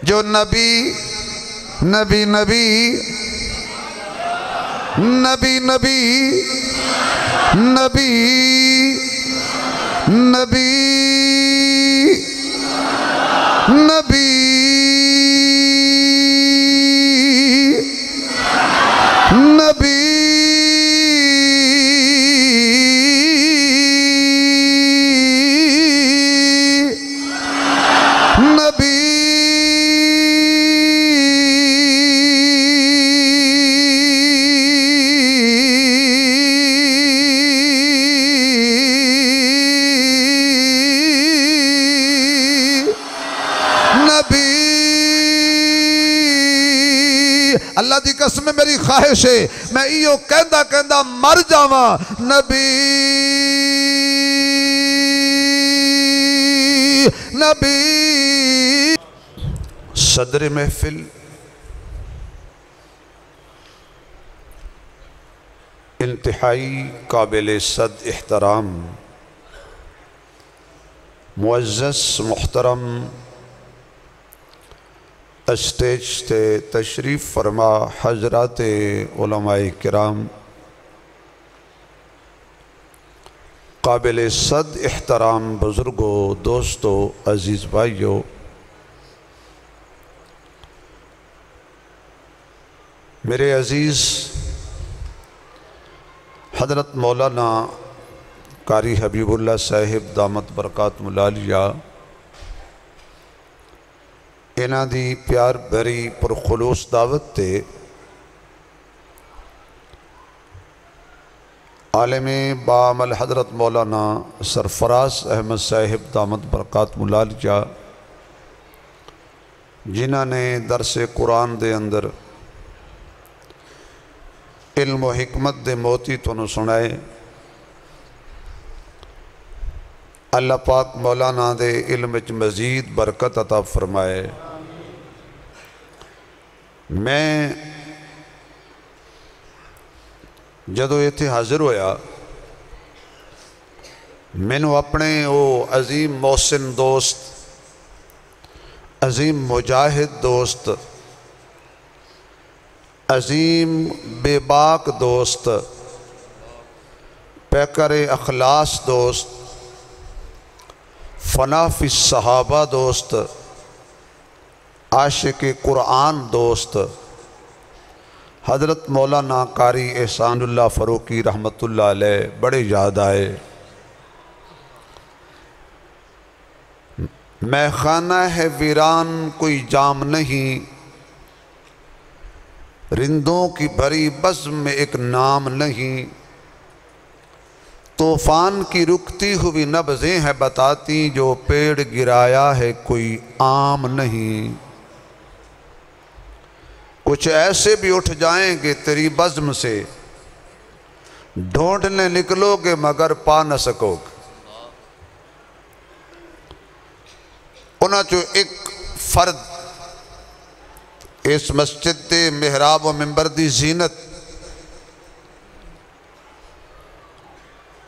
جو نبی نبی نبی نبی نبی نبی نبی نبی نبی اللہ دی قسم میری خواہش ہے میں ایو کہندہ مر جاواں نبی نبی صدر محفل انتہائی قابل صد احترام معزز محترم اسٹیج تے تشریف فرما حضرات علماء کرام قابل صد احترام بزرگوں دوستوں عزیز بھائیوں میرے عزیز حضرت مولانا قاری حبیب اللہ صاحب دامت برکاتہم العالیہ انہاں دی پیار بھری پرخلوص دعوت تے عالم بعمل حضرت مولانا سرفراز احمد صاحب دامت برکاتہم العالیہ جنہاں نے درس قرآن دے اندر علم و حکمت دے موتی تونوں سنائے اللہ پاک مولانا دے علم وچ مزید برکت عطا فرمائے میں جدو ایتھے حاضر ہویا مینوں اپنے او عظیم محسن دوست عظیم مجاہد دوست عظیم بے باک دوست پیکر اخلاص دوست فنا فی الصحابہ دوست عاشق قرآن دوست حضرت مولانا قاری احسان اللہ فاروقی رحمت اللہ علیہ بڑے یاد آئے میں خانہ ہے ویران کوئی جام نہیں رندوں کی بھری بزم میں ایک نام نہیں طوفان کی رکتی ہوئی نبضیں ہیں بتاتی جو پیڑ گرایا ہے کوئی عام نہیں کچھ ایسے بھی اٹھ جائیں گے تیری بزم سے ڈھونڈنے نکلو گے مگر پا نہ سکو گے انہاں چو ایک فرد اس مسجد دے محراب و منبر دی زینت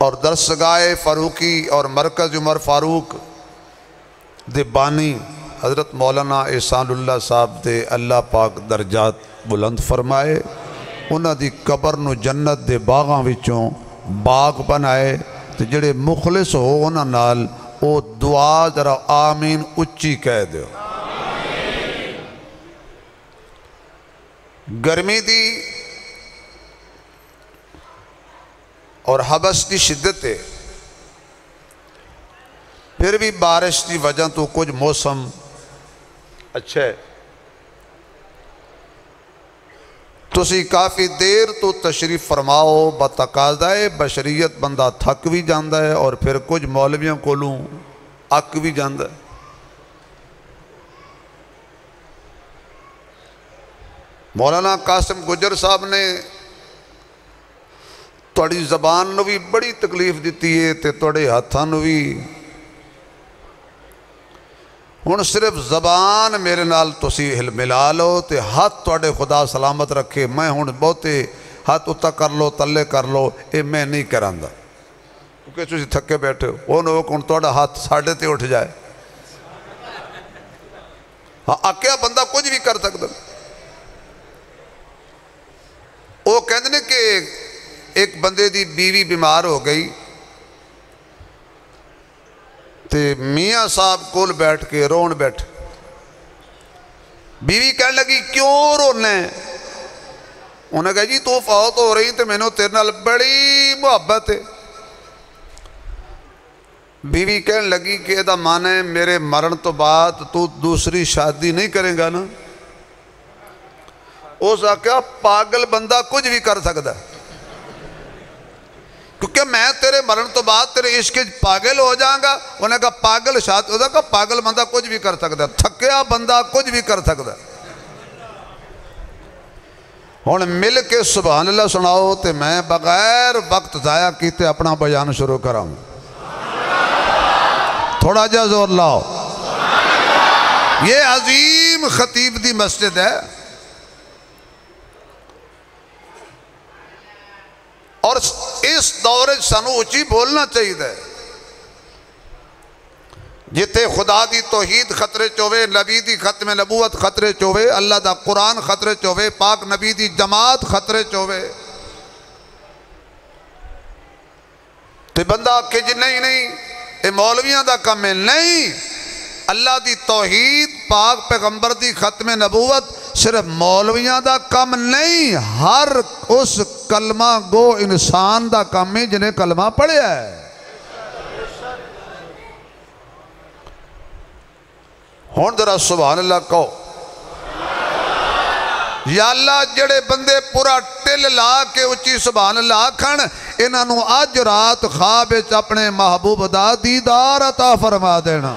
اور درسگاہ فاروقی اور مرکز عمر فاروق دے بانی حضرت مولانا احسان اللہ صاحب دے اللہ پاک درجات بلند فرمائے انہاں دی قبر نو جنت دے باغاں وچوں باغ بنائے تے جڑے مخلص ہو انہاں نال او دعا ذرا آمین اچھی کہہ دیو گرمی دی اور حبس کی شدت ہے پھر بھی بارش کی وجہ تو کچھ موسم اچھا ہے تسی کافی دیر تو تشریف فرماؤ بتقاضائے بشریت بندہ تھک بھی جاندہ ہے اور پھر کچھ مولویوں کو لوں اک بھی جاندہ ہے مولانا قاسم گجر صاحب نے توڑی زبان نو بھی بڑی تکلیف دیتی ہے تے توڑے ہاتھاں نو بھی ہن صرف زبان میرے نال تسی ہل ملا لو تے ہاتھ توڑے خدا سلامت رکھے میں ہن بہتے ہاتھ اتا کر لو تلے کر لو اے میں نہیں کراندہ کیونکہ تسی تھکے بیٹھے ہو وہ نو کون توڑا ہاتھ ساڑھے تے اٹھ جائے آکیا بندہ کچھ بھی کر سکتا. وہ کہتے ہیں کہ ایک بندے دی بیوی بیمار ہو گئی تے میاں صاحب کول بیٹھ کے رون بیٹھ. بیوی کہنے لگی کیوں رونا ہے؟ انہوں نے کہا جی تو فوت ہو رہی تے میں نے تیرے نال بڑی محبت ہے. بیوی کہنے لگی کہ دا معنی ہے میرے مرن تو بعد تو دوسری شادی نہیں کرے گا نا؟ اس آکھیا پاگل بندہ کچھ بھی کر سکتا ہے، کیونکہ میں تیرے مرن تو بعد تیرے عشق پاگل ہو جاؤں گا. انہوں نے کہا پاگل شادی ہو جائے گا، پاگل بندہ کچھ بھی کر سکتا ہے، تھکیا بندہ کچھ بھی کر سکتا ہے. ہوں مل کے سبحان اللہ سناؤ تے میں بغیر وقت ضائع کیتے اپنا بیان شروع کراؤں. تھوڑا جا زور لاؤ. یہ عظیم خطیب دی مسجد ہے اور اس دور سانو اچھی بولنا چاہیے. جتے خدا دی توحید خطرے چوے، نبی دی ختم نبوت خطرے چوے، اللہ دا قرآن خطرے چوے، پاک نبی دی جماعت خطرے چوے، تے بندہ کہ جی نہیں اے مولویاں دا کم ہے. نہیں، اللہ دی توحید، پاک پیغمبر دی ختم نبوت صرف مولویاں دا کم نہیں، ہر اس کلمہ گو انسان دا کم ہے جنہیں کلمہ پڑھیا ہے. ہون ذرا سبحان اللہ کہو. یا اللہ جڑے بندے پورا ٹل لا کے اچھی سبحان اللہ آکھن، انہوں آج رات خواب اپنے محبوب دا دیدار عطا فرما دینا.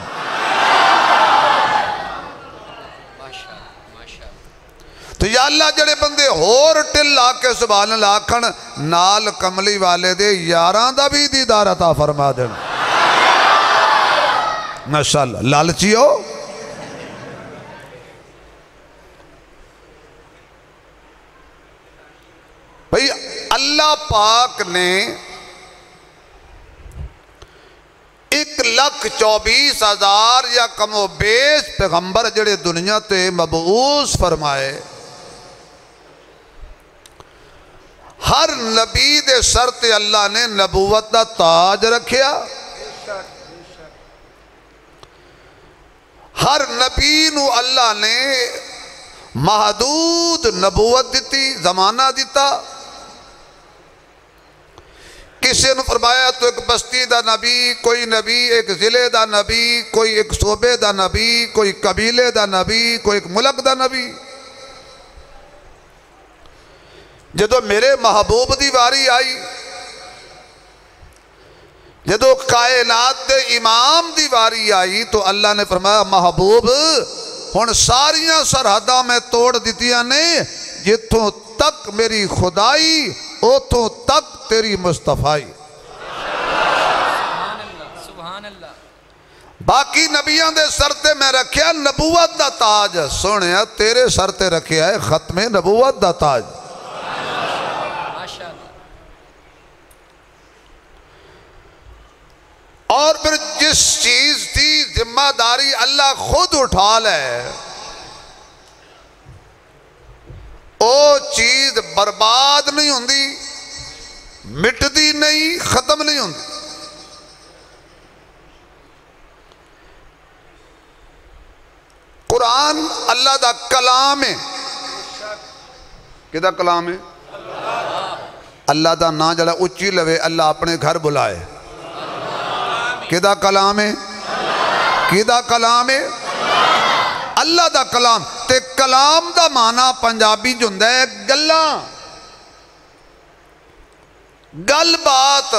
تو یا اللہ جڑے بندے ہور ٹل لا کے سبحان اللہ آکھن، نال کملی والے دے یاران دا بھی دیدار عطا فرما دینا. ماشاءاللہ لالچی ہو. بھئی اللہ پاک نے 1,24,000 یا کم و بیش پیغمبر جڑے دنیا تے مبعوث فرمائے. ہر نبی دے سر تے اللہ نے نبوت دا تاج رکھیا. ہر نبی نو اللہ نے محدود نبوت دیتی، زمانہ دیتا. کسی نے فرمایا تو ایک بستی دا نبی، کوئی نبی ایک ضلع دا نبی، کوئی ایک صوبے دا نبی، کوئی قبیلے دا نبی، کوئی ایک ملک دا نبی. جدو میرے محبوب دی واری آئی، جدو کائنات دے امام دی واری آئی تو اللہ نے فرمایا محبوب ہن ساریاں سرحداں میں توڑ دیتیاں نے، جتوں تک میری خدائی اوتوں تک تیری مصطفیٰ. سبحان اللہ. باقی نبیان دے سر تے میں رکھیا نبوت دا تاج. سنیا تیرے سر تے رکھیا ہے ختم نبوت دا تاج. اور پھر جس چیز کی ذمہ داری اللہ خود اٹھا لے، او چیز برباد نہیں ہوندی، مٹدی نہیں، ختم نہیں ہوندی. قرآن اللہ دا کلام ہے. کدہ کلام ہے؟ اللہ دا نا جڑا اچھی لوے اللہ اپنے گھر بلائے. کدہ کلام ہے؟ کدہ کلام ہے؟ اللہ دا کلام. تے کلام دا معنی پنجابی جندہ ہے گلاں، گل بات.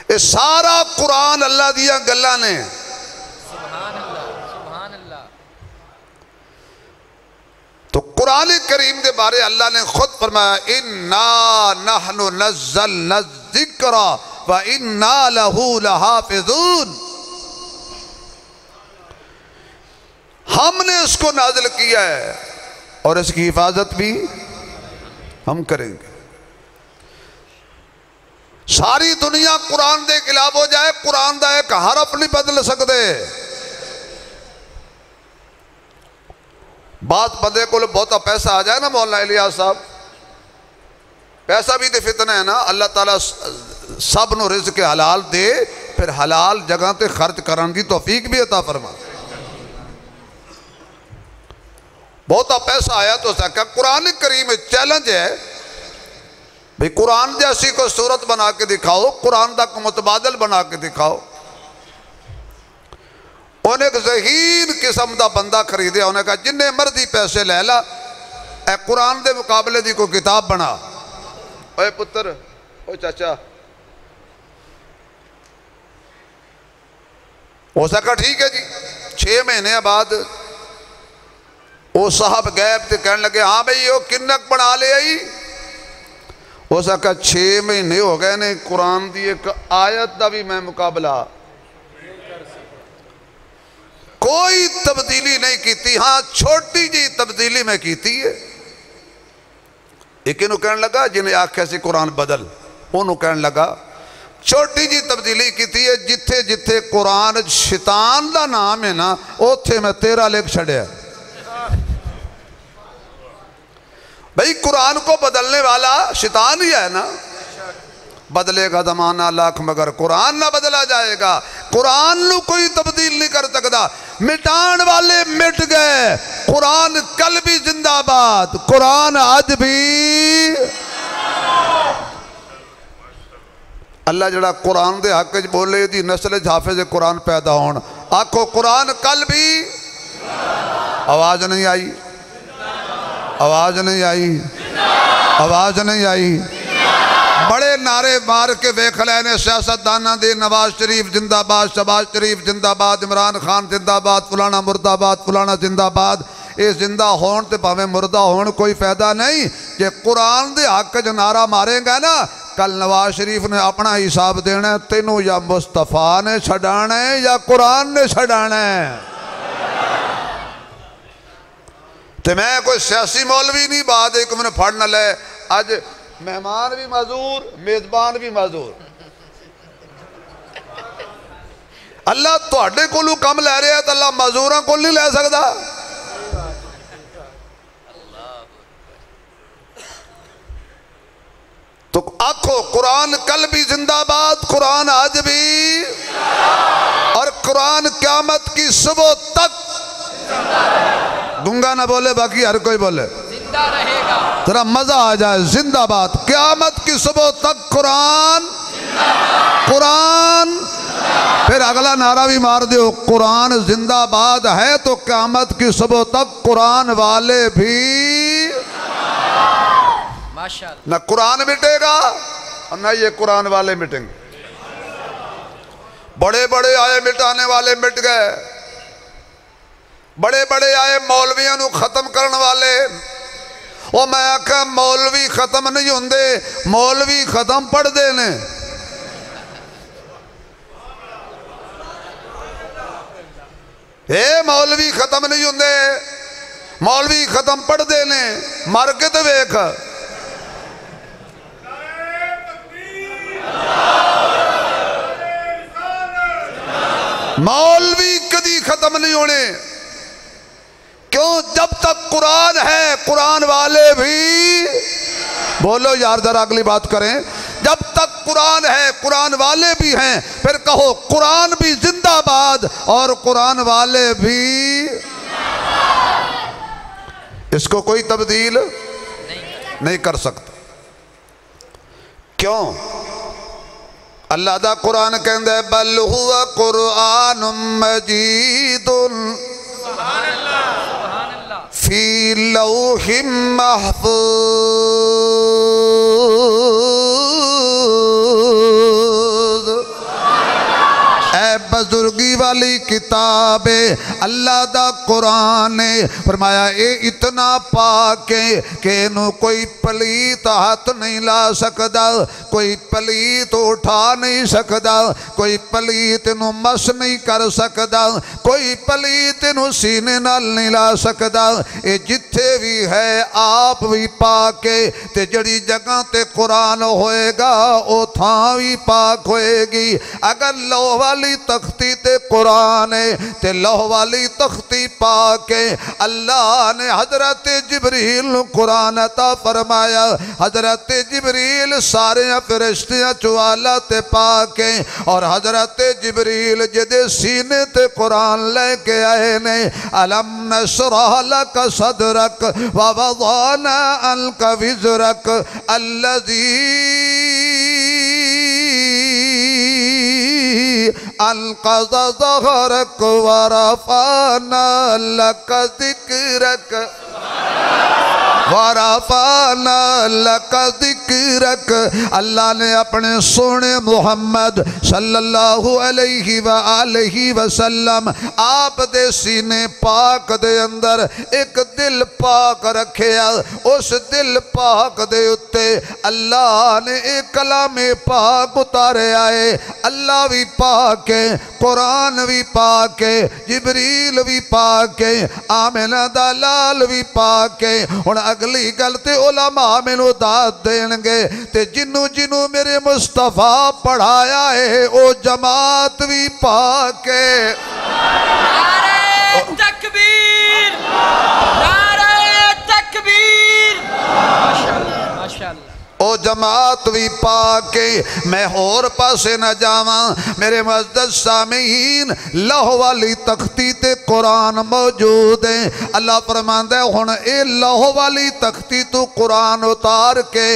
اے سارا قرآن اللہ دیا گلاں نے. سبحان اللہ. سبحان اللہ. تو قرآن کریم دے بارے اللہ نے خود فرمایا اِنَّا نَحْنُ نَزَّلْنَا الذِّكْرَ وَإِنَّا لَهُ لَحَافِظُونَ. ہم نے اس کو نازل کیا ہے اور اس کی حفاظت بھی ہم کریں گے. ساری دنیا قرآن دے خلاف ہو جائے، قرآن دا ایک حرف نہیں بدل سکتے. بعض بندے کو بہتا پیسہ آ جائے نا مولانا الیاس صاحب، پیسہ بھی تے فتنہ ہے نا، اللہ تعالیٰ سب نو رزق حلال دے، پھر حلال جگہ تے خرچ کرن دی توفیق بھی عطا فرما۔ بہتا پیسہ آیا تو سکا قرآن کریم چیلنج ہے بھئی قرآن جیسی کو صورت بنا کے دکھاؤ، قرآن دا کو متبادل بنا کے دکھاؤ۔ انہیں ایک ذہین قسم دا بندہ خریدے، انہیں کہا جنہیں مردی پیسے لے لا، اے قرآن دے مقابلے دی کوئی کتاب بنا۔ اوے پتر، اوے چاچا، ہو سکا ٹھیک ہے جی۔ 6 مہینے بعد وہ صاحب غیب تے کہنے لگے ہاں بھئی وہ کنک بنا لے آئی۔ ہو سکا 6 مہینے ہو گئے نے قرآن دی ایک آیت دا بھی میں مقابلہ کوئی تبدیلی نہیں کیتی، ہاں چھوٹی جی تبدیلی میں کیتی ہے۔ ایک انہوں کہنے لگا جنہیں آنکھیں سے قرآن بدل، انہوں کہنے لگا چھوٹی جی تبدیلی کیتی ہے، جتھے جتھے قرآن شیطان دا نام ہے نا اوتھے میں 13 لکھ چھڑیا۔ بھئی قرآن کو بدلنے والا شیطان ہی ہے نا، بدلے گا زمانہ لاکھ مگر قرآن نہ بدلا جائے گا۔ قرآن نو کوئی تبدیل نہیں کر سکتا، مٹان والے مٹ گئے، قرآن کل بھی زندہ باد، قرآن آج بھی۔ اللہ جڑا قرآن دے حق بولے دی نسل حافظ قرآن پیدا ہون، آکھو قرآن کل بھی۔ آواز نہیں آئی، آواز نہیں آئی، آواز نہیں آئی۔ بڑے نعرے مار کے ویکھ لے نے سیاست دانا دے، نواز شریف زندہ باد، شہباز شریف زندہ باد، عمران خان زندہ باد، فلانا مردہ باد، فلانا زندہ باد۔ اے زندہ ہون تے پاویں مردہ ہون کوئی فائدہ نہیں، کہ قرآن دے حق جو نعرہ ماریں گا نا، کل نواز شریف نے اپنا حساب دینا ہے، تینوں یا مصطفیٰ نے چھڑانا ہے یا قرآن نے چھڑانا ہے۔ تے میں کوئی سیاسی مولوی نہیں، بعد ایک میں نے پڑھنا لے، آج مہمان بھی معذور، میزبان بھی معذور۔ اللہ تواڈے کولوں کم لے رہے ہیں تو اللہ معذوراں کول نہیں لے سکتا۔ تو آنکھو قرآن کل بھی زندہ باد، قرآن آج بھی، اور قرآن قیامت کی صبح تک گنگا نہ بولے باقی ہر کوئی بولے، زندہ رہے گا، ذرا مزہ آ جائے، زندہ باد قیامت کی صبح تک قرآن، قرآن۔ پھر اگلا نعرہ بھی مار دیو، قرآن زندہ باد ہے تو قیامت کی صبح تک قرآن والے بھی۔ ماشاءاللہ، نہ قرآن مٹے گا اور نہ یہ قرآن والے مٹیں گے۔ بڑے بڑے آئے مٹانے والے مٹ گئے، بڑے بڑے آئے مولویاں نو ختم کرنے والے۔ وہ میں آکھا مولوی ختم نہیں ہوندے، مولوی ختم پڑھ دینے۔ اے مولوی ختم نہیں ہوندے، مولوی ختم پڑھ دینے، مر کے تو ویکھ۔ مولوی کدی ختم نہیں ہونے، کیوں؟ جب تک قرآن ہے قرآن والے بھی۔ بولو یار ذرا اگلی بات کریں، جب تک قرآن ہے قرآن والے بھی ہیں، پھر کہو قرآن بھی زندہ باد اور قرآن والے بھی۔ اس کو کوئی تبدیل نہیں کر سکتا۔ کیوں؟ اللہ دا قرآن کہندہ ہے بل ہوا قرآن مجید فی لوح محفوظ۔ اے بزرگی والی کتاب اللہ دا قرآن نے فرمایا اے اتنا پاک ہے کہ انہوں کوئی پلیت ہاتھ نہیں لا سکتا، کوئی پلیت اٹھا نہیں سکتا، کوئی پلیت انہوں مس نہیں کر سکتا، کوئی پلیت انہوں سینے نال نہیں لا سکتا۔ اے جتھے بھی ہے آپ بھی پاک ہے، تے جڑی جگہ تے قرآن ہوئے گا او تھاں بھی پاک ہوئے گی۔ اگر لوح والی تختی تے قرآن تے لوح والی تختی پا کے اللہ نے حضرت جبریل قرآن عطا فرمایا. حضرت جبریل سارے فرشتیاں چوالا تے پا کے اور حضرت جبریل جدے سینے تے قرآن لے کے آئے نے. الم نشرح لک صدرک ووضعنا عنک وزرک الذی انقض ظہرک ورفعنا لک ذکرک وَرَفَعْنَا لَكَ ذِكْرَكَ. اللہ نے اپنے سونے محمد صلی اللہ علیہ وآلہ وسلم آپ دے سینے پاک دے اندر ایک دل پاک رکھیا. اس دل پاک دے اتے اللہ نے ایک کلام پاک اتارے آئے. اللہ بھی پاک ہے, قرآن بھی پاک ہے, جبریل بھی پاک ہے, آمنہ دلال بھی پاک ہے. ہن اگلی گلتے علماء میں نو داد دینگے تے جنو جنو میرے مصطفیٰ پڑھایا ہے او جماعت بھی پاک ہے. نعرہ تکبیر, نعرہ تکبیر. ماشاءاللہ ماشاءاللہ. او جماعت بھی پاک ہے. میں اور پاسے نہ جاواں میرے معزز سامعین, لوح والی تختی تے قرآن موجود ہے. اللہ فرماندا ہے ہن اے لوح والی تختی تو قرآن اتار کے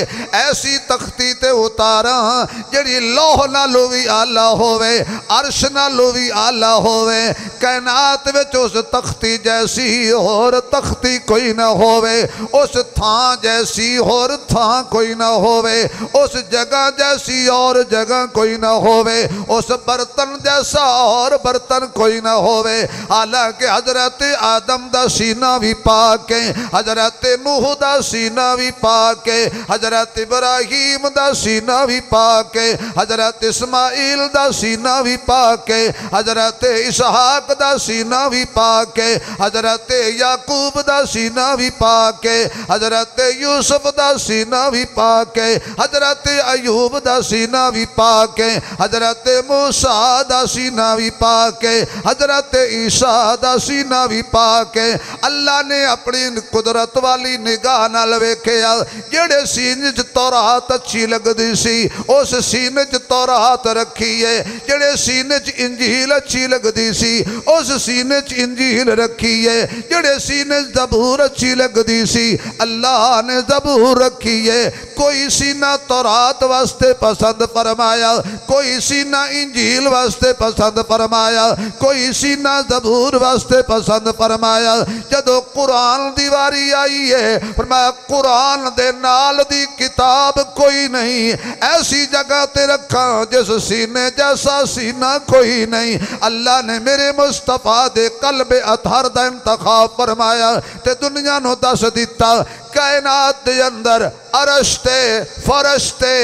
ایسی تختی تے اتاراں جڑی لوح نالوں بھی اعلیٰ ہوئے, عرش نالوں بھی اعلیٰ ہوئے. کائنات وچ اس تختی جیسی اور تختی کوئی نہ ہوئے, اس تھاں جیسی اور تھاں کوئی نہ ہوئے, اس جگہ جیسی اور جگہ کوئی نہ ہوئے, اس برتن جیسا اور برتن کوئی نہ ہوئے. حالانکہ حضرت آدم دا سینہ بھی پاک ہے, حضرت نوح دا سینہ بھی پاک ہے, حضرت ابراہیم دا سینہ بھی پاک ہے, حضرت اسماعیل دا سینہ بھی پاک ہے, حضرت اسحاق دا سینہ بھی پاک ہے, حضرت یعقوب دا سینہ بھی پاک ہے, حضرت یوسف دا سینہ بھی پاک ہے, حضرت ایوب دا سینہ بھی پاک ہے, حضرت موسیٰ دا سینہ بھی پاک ہے, حضرت عیسیٰ دا سینہ بھی پاک ہے. اللہ نے اپنی قدرت والی نگاہ نال ویکھیا جڑے سینے چ تورات اچھی لگ دی سی اس سینے چ تورات رکھی ہے, جڑے سینے چ انجیل اچھی لگ دی سی اس سینے چ انجیل رکھی ہے, جڑے سینے چ زبور اچھی لگ دی سی اللہ نے زبور رکھی ہے. کوئی سینہ تورات واسطے پسند فرمایا, کوئی سینہ انجیل واسطے پسند فرمایا, کوئی سینہ زبور واسطے پسند فرمایا. جدو قرآن دیواری آئی ہے فرمایا قرآن دے نال دی کتاب کوئی نہیں, ایسی جگہ تے رکھا جس سینے جیسا سینہ کوئی نہیں. اللہ نے میرے مصطفیٰ دے قلب اطہر دا انتخاب فرمایا تے دنیا نو دس دیتا کائنات دے اندر عرشتے فرشتے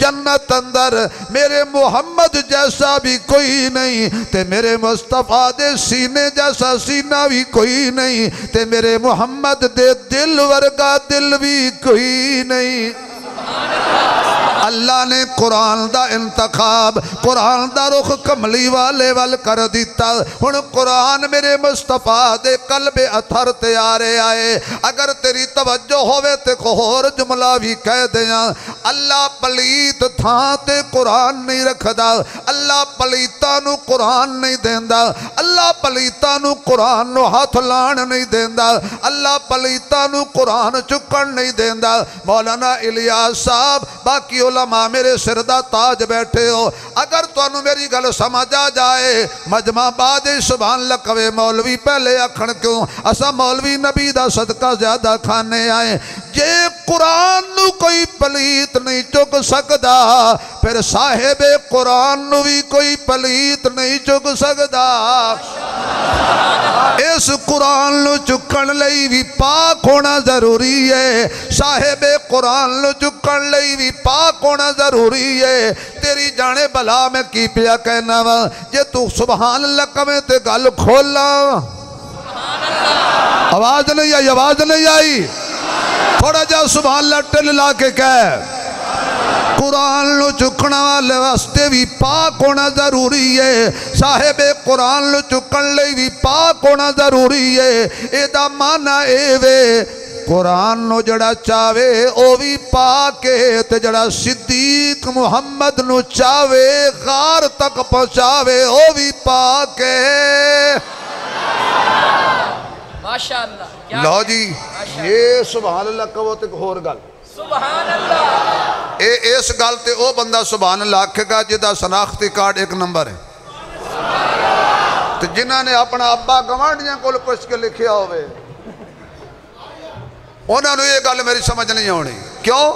جنت اندر میرے محمد جیسا بھی کوئی نہیں تے میرے مصطفیٰ دے سینے جیسا سینہ بھی کوئی نہیں تے میرے محمد دے دل ورگا دل بھی کوئی نہیں. اللہ نے قرآن دا انتخاب, قرآن دا رخ کملی والے وال کر دیتا. ہن قرآن میرے مصطفیٰ دے قلب اطہر تے آرے آئے. اگر تیری توجہ ہوئے تے کو اور جملہ بھی کہہ دیاں. اللہ پلیت تھاں تے قرآن نہیں رکھ دا, اللہ پلیتاں نو قرآن نہیں دیندا, اللہ پلیتاں نو قرآن نو ہاتھ لان نہیں دیندا, اللہ پلیتاں نو قرآن چکن نہیں دیندا. مولانا الیاس صاحب باقی علماء میرے سردہ تاج بیٹھے ہو, اگر تو انہوں میری گل سمجھ آ جائے مجمع بعد سبحان اللہ کوے مولوی پہلے اکھن کیوں اسا مولوی نبی دا صدقہ زیادہ کھانے آئے. جے قرآن نو کوئی پلیت نہیں چک سکدا پھر صاحب قرآن نو بھی کوئی پلیت نہیں چک سکدا. اس قرآن نو چکن لئی بھی پاک ہونا ضروری ہے, صاحب قرآن نو چکن لئی بھی پاک ہونا ضروری ہے. تیری جانے بلا میں کی پیا کہنا وا جے تو سبحان اللہ کمیں تے گل کھولا. آواز نہیں آئی, آواز نہیں آئی, تھوڑا جا سبحان اللہ ٹل لا کے کہہ. قرآن نو چکنا والے واسطے بھی پاک ہونا ضروری ہے، صاحب قرآن نو چکن لئی بھی پاک ہونا ضروری ہے۔ اے دا معنی اے وے قرآن نو جڑا چاہے او بھی پاک ہے، تے جڑا صدیق محمد نو چاہے غار تک پہنچاوے او بھی پاک ہے۔ ماشاءاللہ لو جی یہ سبحان اللہ کہو تے ہور گل سبحان اللہ اس گل تے او بندہ سبحان اللہ آکھے گا جدا شناختی کارڈ ایک نمبر ہے، تے جنہاں نے اپنا ابا گوانڈیاں کول پوچھ کے لکھیا ہوئے انہاں نو یہ گل میری سمجھ نہیں آنی۔ کیوں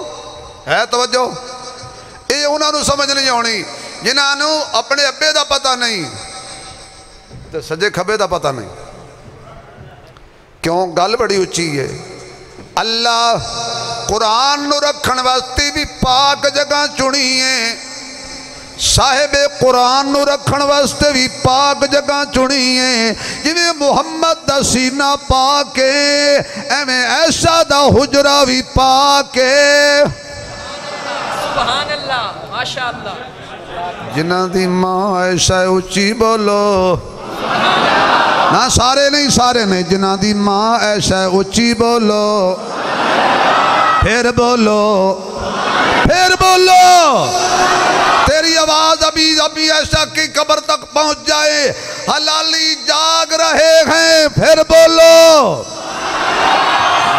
ہے توجہ؟ یہ انہاں نو سمجھ نہیں آنی جنہاں نو اپنے ابے دا پتہ نہیں تے سجے کھبے دا پتہ نہیں۔ کیوں گل بڑی اچھی ہے۔ اللہ قرآن نو رکھن واسطے بھی پاک جگہ چنی ہے، صاحب قرآن نو رکھن واسطے بھی پاک جگہ چنی ہے۔ جویں محمد دا سینہ پاک ہے ایویں عائشہ دا حجرہ بھی پاک ہے۔ سبحان اللہ ماشاءاللہ جنہ دی ماں عائشہ اچھی بولو نہ سارے نہیں جنہ دی ماں عائشہ اچھی بولو پھر بولو تیری آواز ابھی عائشہ کی قبر تک پہنچ جائے، حلالی جاگ رہے ہیں پھر بولو۔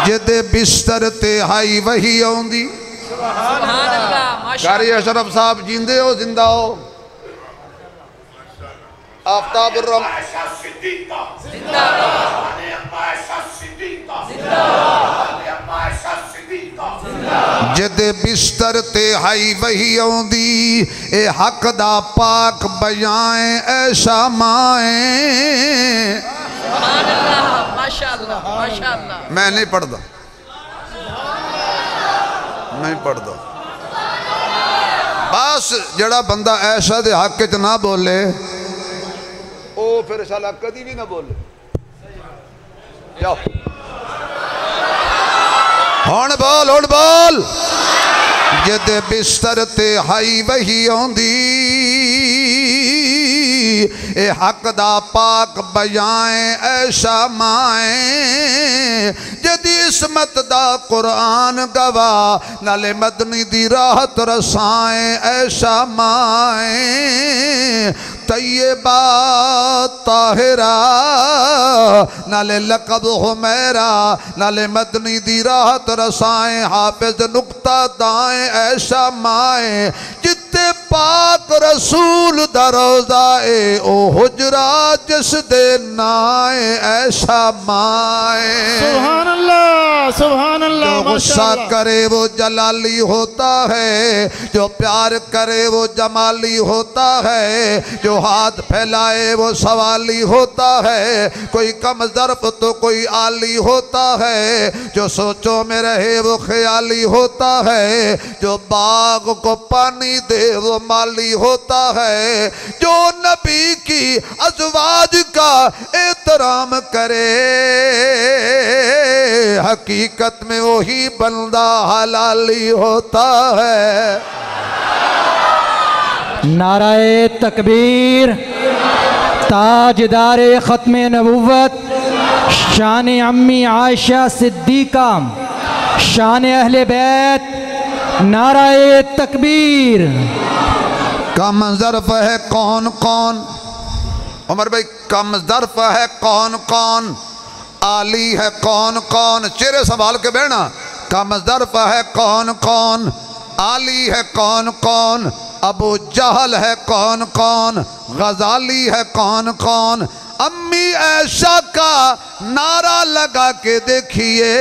جدے بستر تے ہائی وہی آؤندی سبحان اللہ ماشاءاللہ قاری اشرف صاحب جیندے ہو زندہ ہو؟ آفتاب الرحم جد بستر تے ہائی وہی آؤندی اے حق دا پاک بیائیں ایشا مائیں۔ سبحان اللہ ماشاءاللہ ماشاءاللہ میں نہیں پڑھ دا بس جڑا بندہ ایشا دے حق چ نہ بولے او پھر شالا کدی بھی نہ بولے۔ جاؤ ہون بول جد بستر تے ہائی وہی آندی اے حق دا پاک بیائیں ایشا مائیں۔ جد عصمت دا قرآن گواہ نالے مدنی دی راحت رسائیں ایشا مائیں۔ طیبہ طاہرہ نالے لقب حمیرہ نالے مدنی دی راحت رسائیں۔ حافظ نقطہ دائیں ایشا مائیں۔ جتے پاک رسول دا روزہ اے او حجرہ جس دے نائیں ایشا مائیں۔ سبحان اللہ سبحان اللہ جو غصہ کرے وہ جلالی ہوتا ہے، جو پیار کرے وہ جمالی ہوتا ہے، جو ہاتھ پھیلائے وہ سوالی ہوتا ہے، کوئی کم ظرف تو کوئی عالی ہوتا ہے، جو سوچوں میں رہے وہ خیالی ہوتا ہے، جو باغ کو پانی دے وہ مالی ہوتا ہے، جو نبی کی ازواج کا احترام کرے حقیقت میں وہی بندہ حلالی ہوتا ہے۔ نعرہ تکبیر، تاجدار ختم نبوت، شان امی عائشہ صدیقہ، شان اہل بیت، نعرہ تکبیر۔ کم ظرف ہے کون کون عمر بھائی، کم ظرف ہے کون کون، عالی ہے کون کون، چہرے سنبھال کے بیٹھنا۔ کم ظرف ہے کون کون، عالی ہے کون کون، ابو جہل ہے کون کون، غزالی ہے کون کون۔ امی عائشہ کا نعرہ لگا کے دیکھئے،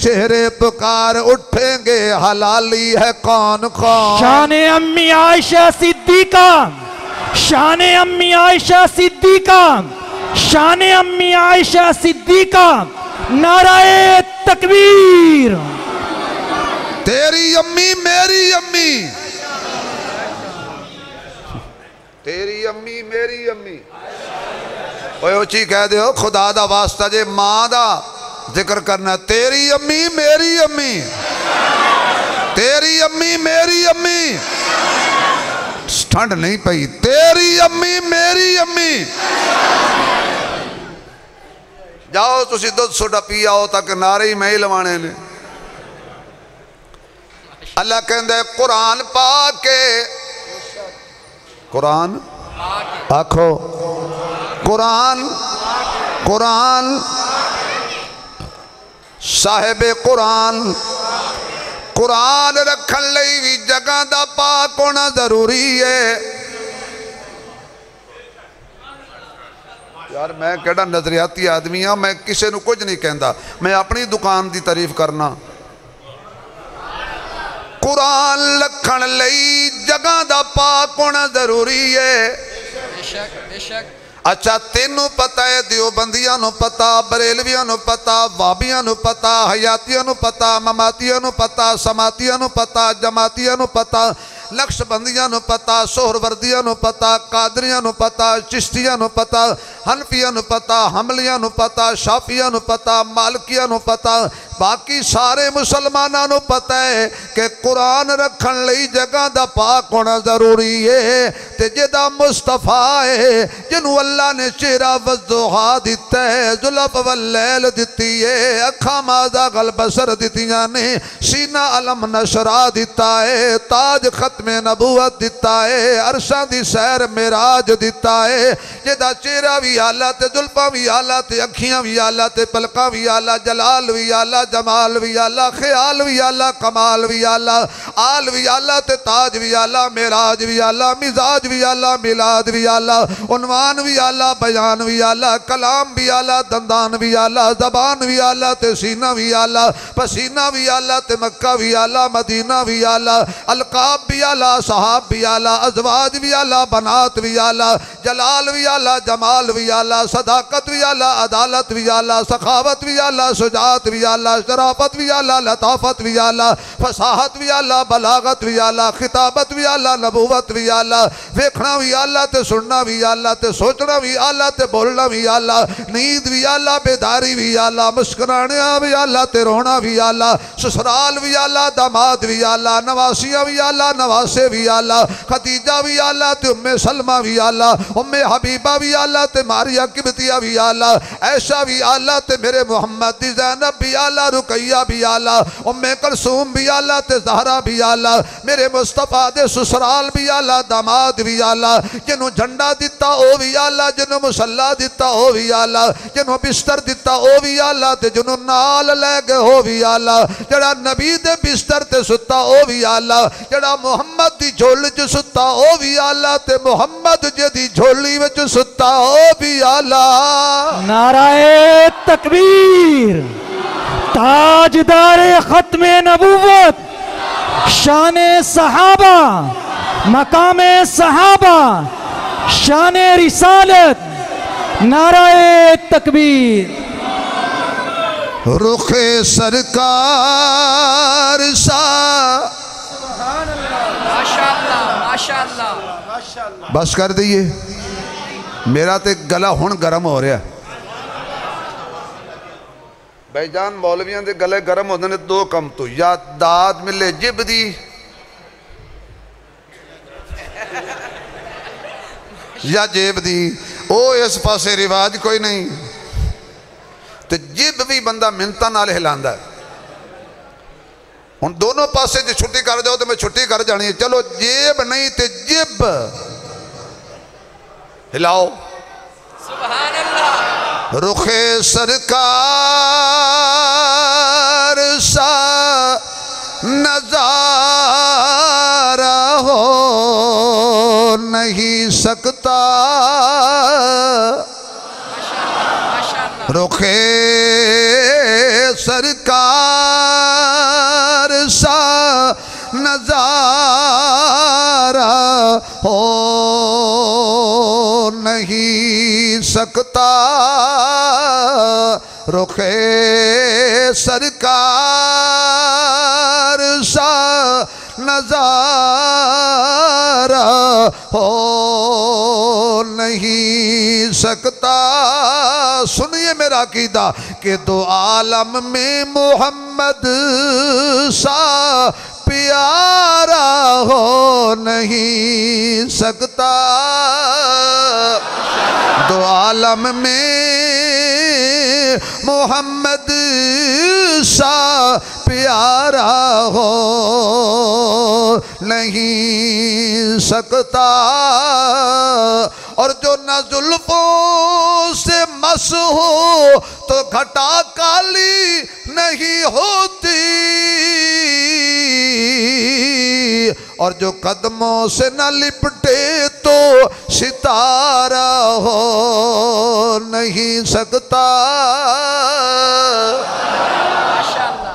چہرے پکار اٹھیں گے، حلالی ہے کون کون۔ شان امی عائشہ صدیقہ، شان امی عائشہ صدیقہ، شان امی عائشہ صدیقہ، نعرہ تکبیر۔ تیری امی میری امی، تیری امی میری امی، اوہ اچھی کہہ دے ہو خدا دا واسطہ جے ماں دا ذکر کرنا، تیری امی میری امی، تیری امی میری امی ٹھنڈ نہیں پئی تیری امی میری امی جاؤ تسی دودھ سوڈا پی آؤ تاکہ نعرے ہی میں ہی لوانے نے اللہ کہندے قرآن پاک کے قرآن آکھو قرآن قرآن صاحب قرآن قرآن رکھن لئی بھی جگہ دا پاک ہونا ضروری ہے یار میں کہڑا نظریاتی آدمی ہوں میں کسے نو کچھ نہیں کہندا میں اپنی دکان دی تعریف کرنا قرآن لکھن لئی جگہ دا پاک ہونا ضروری ہے بے شک بے شک اچھا تینوں پتہ ہے دیوبندیاں نو پتہ بریلویاں نو پتہ وابیاں نو پتہ حیاتیاں نو پتہ مماتیاں نو پتہ سماتیاں نو پتہ جماعتیاں نو پتہ نقش بندیاں نو پتہ سہر وردیاں نو پتہ قادریاں نو پتہ چشتیاں نو پتہ حنفیاں نو پتہ حملیاں نو پتہ شافیاں نو پتہ مالکیاں نو پتہ باقی سارے مسلماناں نو پتہ ہے کہ قرآن رکھن لئی جگہ دا پاک ہونا ضروری ہے تے جدا مصطفیٰ ہے جنہوں اللہ نے چہرہ والضحیٰ دیتا ہے ذلف واللیل دیتی ہے اکھا مازا غلبسر دیتیاں نے سینہ علم نشرہ دیتا ہے تاج ختم نبوت دیتا ہے عرشہ دی سیر میراج دیتا ہے جدا چہرہ بھی آلہ تے ذلفہ بھی آلہ تے اکھیاں بھی آلہ تے پلکہ بھی آلہ جلال بھی آلہ جمال بھی آلہ خیال بھی آلہ کمال بھی آلہ آل بھی آلہ تے تاج بھی آلہ میراج بھی آلہ مزاج بھی آلہ میلاد بھی آلہ عنوان بھی آلہ بیان بھی آلہ کلام بھی آلہ دندان بھی آلہ زبان بھی آلہ تے سینہ بھی آلہ پسینہ بھی آلہ تے مکہ بھی آلہ مدینہ بھی آلہ القاب بھی آلہ صحاب بھی آلہ ازواج بھی آلہ بنات بھی آلہ جلال بھی آلہ جمال بھی آلہ صداقت بھی آلہ عدالت بھی آلہ سخاوت بھی آلہ شجاعت بھی آلہ شرافت بھی آلہ لطافت بھی آلہ فصاحت بھی آلہ بلاغت بھی آلہ خطابت بھی آلہ نبوت بھی آلہ ویکھنا بھی آلہ تے سننا بھی آلہ تے سوچنا بھی آلہ تے بولنا بھی آلہ نیند بھی آلہ بیداری بھی آلہ مسکرانیاں بھی آلہ تے رونا بھی آلہ سسرال بھی آلہ داماد بھی آلہ نواسیاں بھی آلہ نواسے بھی آلہ خدیجہ بھی آلہ تے ام سلمہ بھی آلہ ام حبیبہ بھی آلہ تے ماریہ قبطیہ بھی آلہ عائشہ بھی آلہ تے میرے محمد دی زینب بھی آلہ رقیہ بھی آلہ ام کلثوم بھی آلہ تے زہرہ بھی آلہ میرے مصطفیٰ دے سسرال بھی آلہ داماد بھی آلہ جنہوں جھنڈا دیتا او بھی آلہ جنہوں مسلح دیتا او بھی آلہ جنہوں بستر دیتا او بھی آلہ تے جنہوں نال لے گئے او بھی آلہ جڑا نبی دے بستر تے ستا او بھی آلہ جڑا محمد دی جھول جو ستا او بھی آلہ تے محمد جدی جھولی وچ ستا او بھی آلہ نعرہ تکبیر تاجدار ختم نبوت شان صحابہ مقام صحابہ شان رسالت نعرہ تکبیر رخ سرکار سا ماشاءاللہ ماشاءاللہ بس کر دئیے میرا تے گلا ہن گرم ہو رہا بھائی جان مولویاں دے گلے گرم ہونے نے دو کم تو یا داد ملے جب دی یا جیب دی او اس پاسے رواج کوئی نہیں تے جب بھی بندہ منتہ نال ہلاندہ ہے ان دونوں پاسے جو چھٹی کر جاؤ تو میں چھٹی کر جانی ہے چلو جیب نہیں تے جب ہلاؤ سبحان اللہ رخ سرکار سا نظارہ ہو نہیں سکتا رخ سرکار سا نظارہ ہو نہیں سکتا رخ سرکار سا نظارہ ہو نہیں سکتا سنیے میرا عقیدہ کہ دو عالم میں محمد سا پیارا ہو نہیں سکتا دو عالم میں محمد سا پیارا ہو نہیں سکتا اور جو نہ زلفوں سے مس ہو تو گھٹا کالی نہیں ہوتی اور جو قدموں سے نہ لپٹے تو ستارہ ہو نہیں سکتا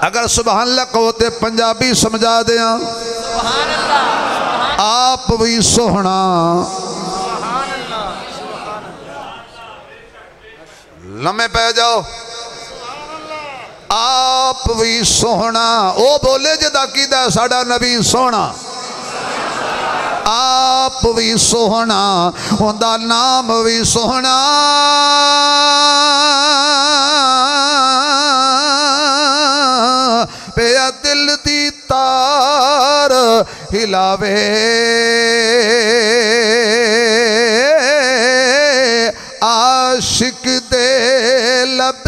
اگر سبحان اللہ کہتے پنجابی سمجھا دیا سبحان اللہ آپ بھی سوہنا لمحے پہ جاؤ آپ بھی سوہنا او بولے جدا کی دا ساڑا نبی سوہنا آپ بھی سوہنا ہوندہ نام بھی سوہنا پیا دل دی تار ہلاوے عاشق دے لب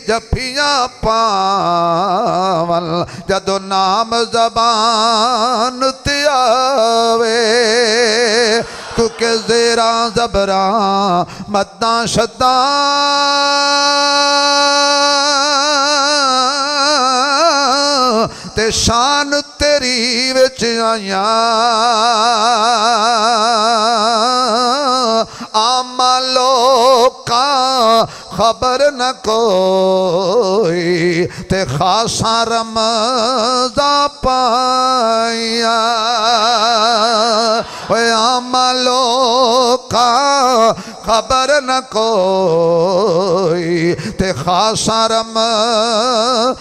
جپیاں پاول جدو نام زبان تیاوے کیونکہ زیران زبران مداں شدان تے شان تیری وچ آیاں آما لوکاں خبر نہ کوئی تے خاصا رمضان پائیا وے آما لوکاں خبر نہ کوئی تے خاصا رمضان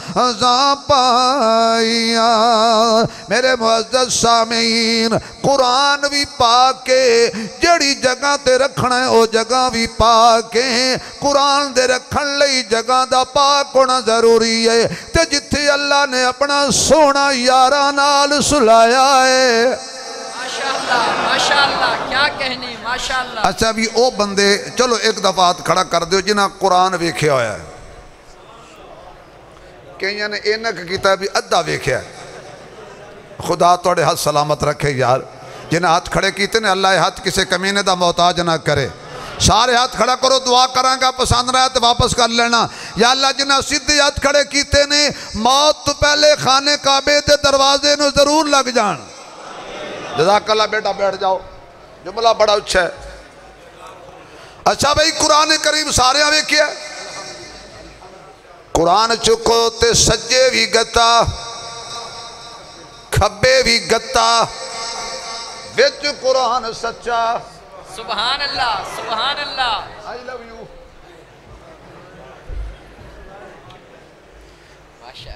پائیا میرے معزز سامعین قرآن بھی پاکے جڑی جگہ تے رکھنا ہے او جگہ بھی پاکے قرآن دے رکھن لئی جگہ دا پاک ہونا ضروری ہے تے جتھے اللہ نے اپنا سونا یارہ نال سلایا ہے ماشاءاللہ کیا کہنے ماشاءاللہ اچھا بھی او بندے چلو ایک دفعات کھڑا کر دیو جنہاں قرآن ویکھے ہویا ہے کہیں نے اینک کیتا بھی ادھا ویکھے ہے خدا توڑے ہاتھ سلامت رکھے یار جنہیں ہاتھ کھڑے کیتے نے اللہ ہاتھ کسے کمینے دا محتاج نہ کرے سارے ہاتھ کھڑا کرو دعا کریں گا پسند رہا تو واپس کر لینا یا اللہ جنہیں سیدھے ہاتھ کھڑے کیتے نے موت تو پہلے خانے کعبے دے دروازے نو ضرور لگ جان جزاک اللہ بیٹا بیٹھ جاؤ جملہ بڑا اچھا ہے اچھا بھئی قرآن کریم سارے ہمیں کیا قرآن چکو تے سجے بھی گتا کھبے بھی گتا وچ قرآن سچا سبحان اللہ سبحان اللہ I love you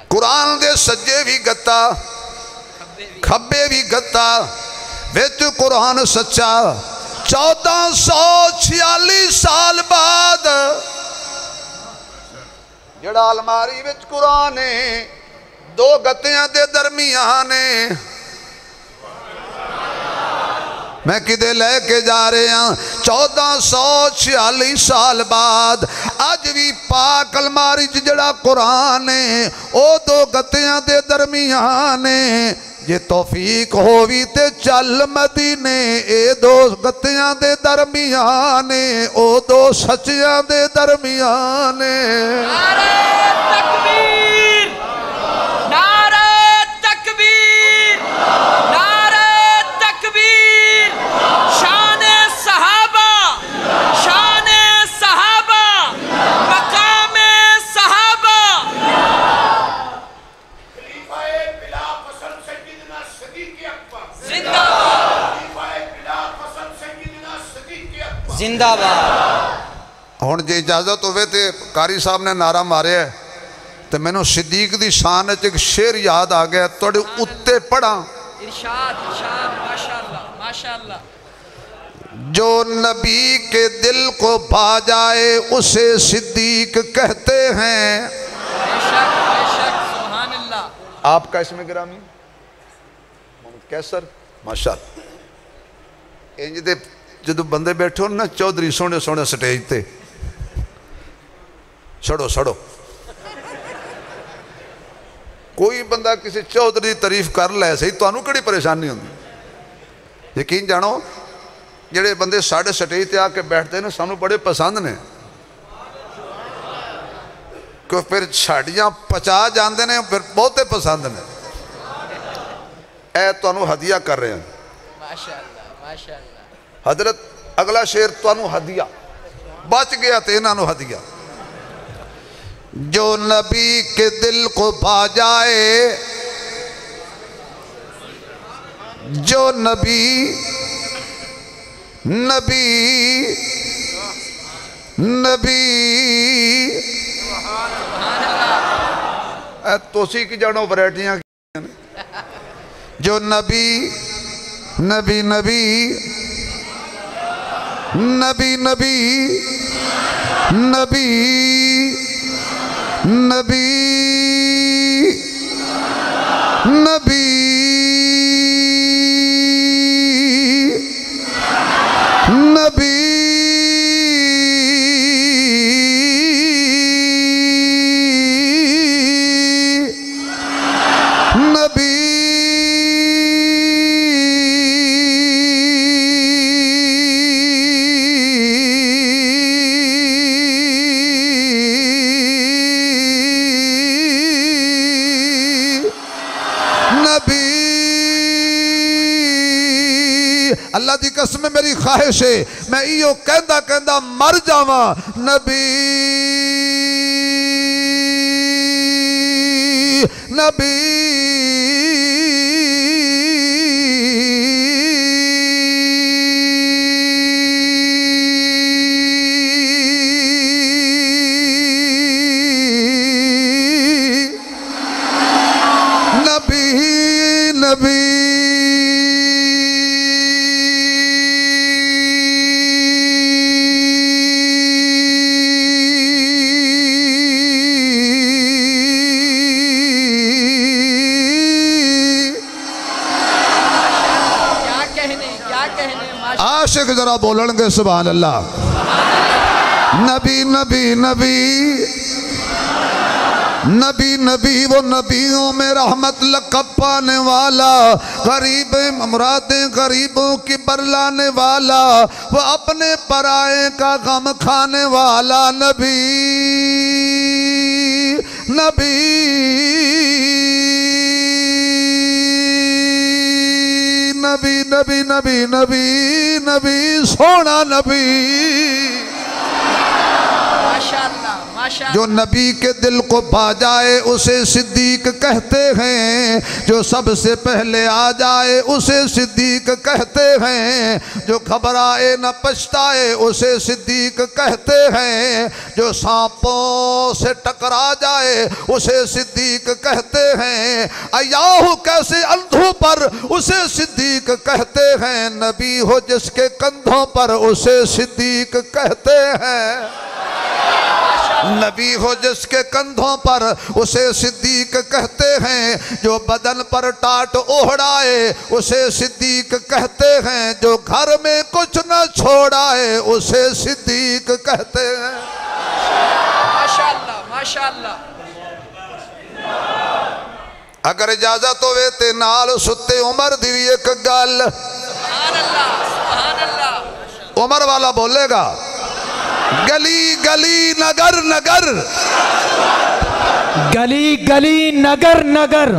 قرآن دے سجے بھی گتا کھبے بھی گتا وچ قرآن سچا 1446 سال بعد جڑا الماری وچ قرآن دو گتیاں دے درمیانے میں کدے لے کے جا رہے ہیں 1446 سال بعد آج بھی پاک الماری جڑا قرآن ہے او دو گتیاں دے درمیانے یہ توفیق ہووی تے چل مدینے اے دو گتیاں دے درمیانے او دو سچیاں دے درمیانے نعرہ تکبیر نعرہ تکبیر نعرہ تکبیر شان صحابہ مقام صحابہ زندہ باد ہون جے اجازت ہوئے تھے قاری صاحب نے نعرہ مارے ہے تو میں نے صدیق دی شان ایک شعر یاد آگیا توڑے اتے پڑھا ارشاد ارشاد ماشاءاللہ ماشاءاللہ جو نبی کے دل کو بھا جائے اسے صدیق کہتے ہیں بے شک سبحان اللہ آپ کا اسم گرامی محمد کیسر ماشاءاللہ انج دے جدو بندے بیٹھے ہو نا چودھری سونے سونے سٹیج تے سڑو سڑو کوئی بندہ کسی چودھری تعریف کر لے صحیح تو انہوں کڑی پریشانی ہوندی یقین جانو جڑے بندے ساڑھے سٹیج تے آ کے بیٹھتے ہیں سانو بڑے پسند نے کہ پھر چھاڑیاں پچا جاندے نے پھر بہتے پسند نے اے تو انہوں ہدیہ کر رہے ہیں ماشاءاللہ ماشاءاللہ حضرت اگلا شعر تو انہوں ہدیہ بچ گیا تے انہوں ہدیہ جو نبی کے دل کو پا جائے جو نبی تو سی کی جانو ورائٹیاں جو نبی نبی نبی نبی نبی نبی نبی نبی نبی اللہ دی قسم میری خواہش ہے میں ایو کہندہ مر جاواں نبی نبی عاشق ذرا بولن گے سبحان اللہ نبی نبی نبی نبی نبی وہ نبیوں میں رحمت لقب پانے والا غریب مرادیں غریبوں کی برلانے والا وہ اپنے پرائے کا غم کھانے والا نبی نبی نبی نبی نبی نبی نبی سونا نبی جو نبی کے دل کو پا جائے اسے صدیق کہتے ہیں جو سب سے پہلے آ جائے اسے صدیق کہتے ہیں جو گھبرائے نہ پچھتائے اسے صدیق کہتے ہیں جو سانپوں سے ٹکرا جائے اسے صدیق کہتے ہیں ایاہو کیسے اندھوں پر اسے صدیق کہتے ہیں نبی ہو جس کے کندھوں پر اسے صدیق کہتے ہیں نبی ہو جس کے کندھوں پر اسے صدیق کہتے ہیں جو بدن پر ٹاٹ اوڑھائے اسے صدیق کہتے ہیں جو گھر میں کچھ نہ چھوڑائے اسے صدیق کہتے ہیں ماشاءاللہ ماشاءاللہ اگر اجازت ہوئے تے نال ستے عمر دیوی ایک گل سبحان اللہ عمر والا بولے گا گلی گلی نگر نگر گلی گلی نگر نگر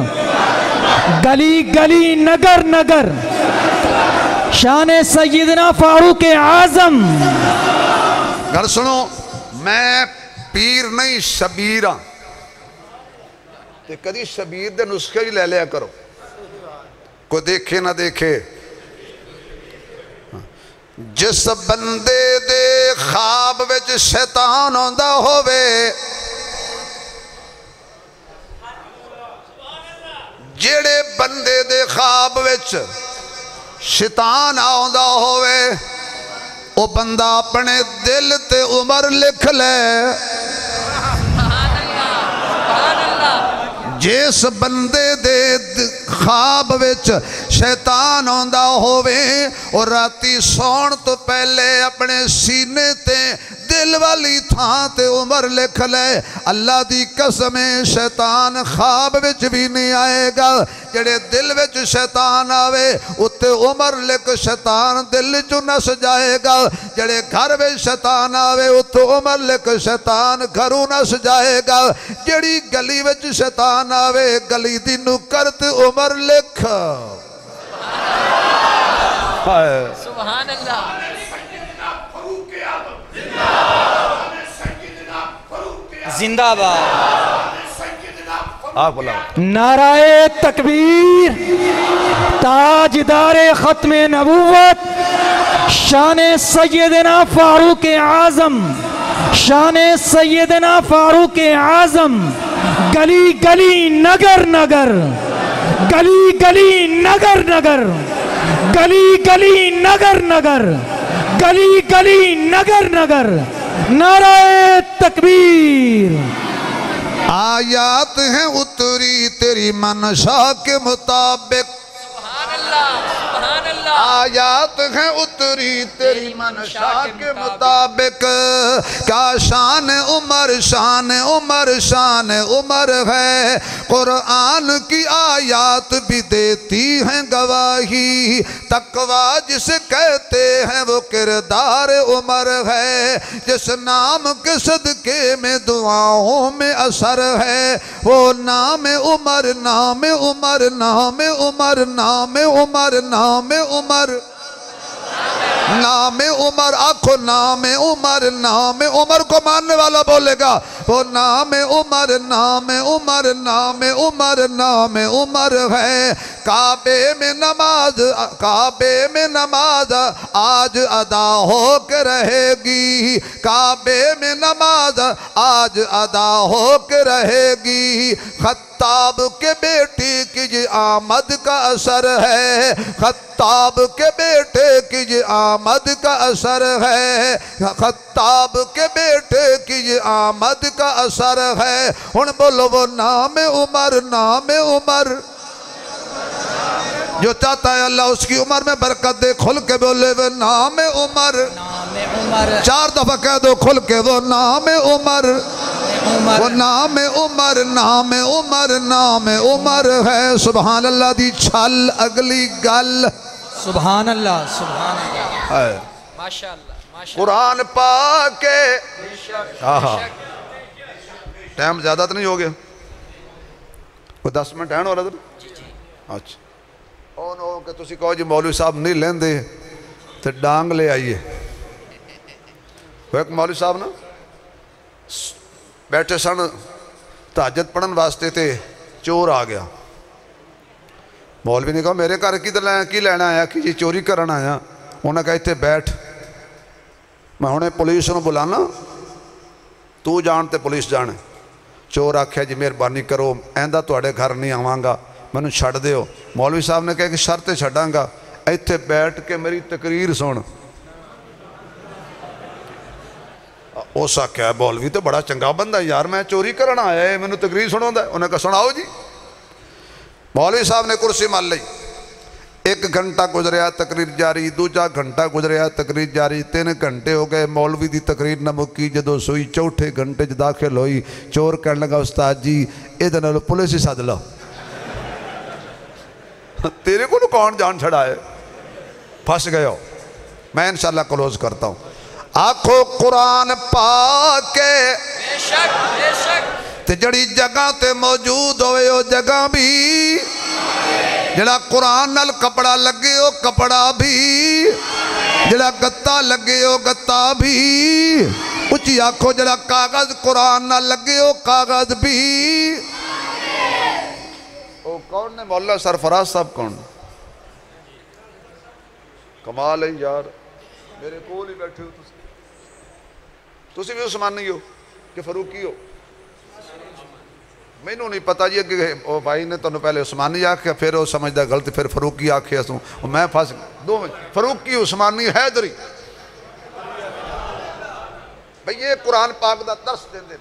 گلی گلی نگر نگر شان سیدنا فاروق اعظم گھر سنو میں پیر نہیں شبیر ہاں تے کدی شبیر دے نسخے ہی لے لیا کرو کوئی دیکھے نہ دیکھے جس بندے دے خواب وچ شیطان ہوندا ہووے جڑے بندے دے خواب وچ شیطان آوندا ہووے او بندہ اپنے دل تے عمر لکھ لے جس بندے دے خواب وچ شیطان آندا ہووے اور راتی سون تو پہلے اپنے سینے تے دل والی تھان تے عمر لکھ لے، اللہ دی قسم شیطان خواب وچ بھی نہیں آئے گا۔ جڑے دل وچ شیطان آوے اتے عمر لکھ شیطان دل چو نس جائے گا، جڑے گھر وچ شیطان آوے اتے عمر لکھ شیطان گھروں نس جائے گا، جڑی گلی وچ شیطان آوے گلی دی نکر تے عمر لکھ۔ سبحان اللہ۔ زندہ باد۔ آپ بولا نعرہ تکبیر، تاجدار ختم نبوت، شان سیدنا فاروق اعظم، شان سیدنا فاروق اعظم، گلی گلی نگر نگر، گلی گلی نگر نگر، گلی گلی نگر نگر، گلی گلی نگر نگر، نعرہ تکبیر۔ آیات ہیں اتری تیری منشا کے مطابق، سبحان اللہ، سبحان اللہ۔ آیات ہیں اتری تیری منشا کے مطابق، کیا شان عمر شان عمر شان عمر ہے، قرآن کی آیات بھی دیتی ہیں گواہی، تقویٰ جسے کہتے ہیں وہ کردار عمر ہے، جس نام کے صدقے میں دعاؤں میں اثر ہے، وہ نام عمر نام عمر نام عمر نام عمر نام عمر نام عمر، آنکھو نام عمر نام عمر کو ماننے والا بولے گا، وہ نام عمر نام عمر نام عمر نام عمر ہے۔ کعبے میں نماز آج ادا ہو کے رہے گی، کعبے میں نماز آج ادا ہو کے رہے گی، خطاب کے بیٹی کی یہ آمد کا اثر ہے، خطاب کے بیٹے کی یہ آمد کا اثر ہے، خطاب کے بیٹے کی یہ آمد کا اثر ہے۔ ہن بولو وہ نام عمر نام عمر، جو چاہتا ہے اللہ اس کی عمر میں برکت دے، کھل کے بولے وہ نام عمر، چار دفعہ کہہ دو کھل کے وہ نام عمر، وہ نام عمر نام عمر نام عمر ہے۔ سبحان اللہ دی چھل اگلی گل، سبحان اللہ سبحان اللہ، ماشاءاللہ ماشاءاللہ۔ قرآن پاک کے ٹائم زیادہ تو نہیں ہو گیا، کوئی 10 منٹ ہے نا اور ادھر؟ اچھا او کہ تسی کہو جی مولوی صاحب نہیں لین دے تو ڈانگ لے آئیے۔ وہ ایک مولوی صاحب نا بیٹھے سن تہجد پڑھن واسطے تے چور آ گیا، مولوی نے کہا میرے گھر کی لینا آیا کہ جی چوری کرنا آیا، انہوں نے کہا اتنے بیٹھ میں ہنے پولیس نو بلانا، تو جان تے پولیس جانے۔ چور آکھیا جی مہربانی کرو ایندہ تواڈے گھر نہیں آواں گا، مینوں چھڈ دیو۔ مولوی صاحب نے کہا کہ شرط چھڈاں گا ایتھے بیٹھ کے میری تقریر سن۔ اس آکھیا مولوی تو بڑا چنگا بندہ یار، میں چوری کرنا آیا ہے مینوں تقریر سناوندا ہے۔ انہوں نے کہا سناؤ جی۔ مولوی صاحب نے کرسی مل لئی، 1 گھنٹہ گزریا تقریر جاری، دوجا گھنٹہ گزریا تقریر جاری، 3 گھنٹے ہو گئے مولوی دی تقریر نہ مکی۔ جدو سوئی 4 گھنٹے داخل ہوئی، چور کہنے لگا استاد جی ادھر نالو پولیس ہی سد لو، تیرے کو کون جان چھڑا ہے، پھنس گئے ہو۔ میں انشاءاللہ کلوز کرتا ہوں۔ آنکھو قرآن پاک کے بے شک بے شک، تے جڑی جگہ تے موجود ہوئے ہو جگہ بھی، جڑا قرآن نال کپڑا لگے ہو کپڑا بھی، جڑا گتا لگے ہو گتا بھی، اچھی آنکھو جڑا کاغذ قرآن نال لگے ہو کاغذ بھی۔ او کون نے مولا سرفراز صاحب کون؟ کمال ہے یار، میرے کول ہی بیٹھے ہو تسی بھی عثمانی ہو کہ فاروقی ہو؟ میں نہیں پتا جی کہ بھائی نے تو پہلے عثمانی آکھیا پھر وہ سمجھدا غلط، پھر فاروقی آکھیا سوں میں پھنس دو میں فاروقی عثمانی حیدری۔ بھئی یہ قرآن پاک دا درس دیں دے،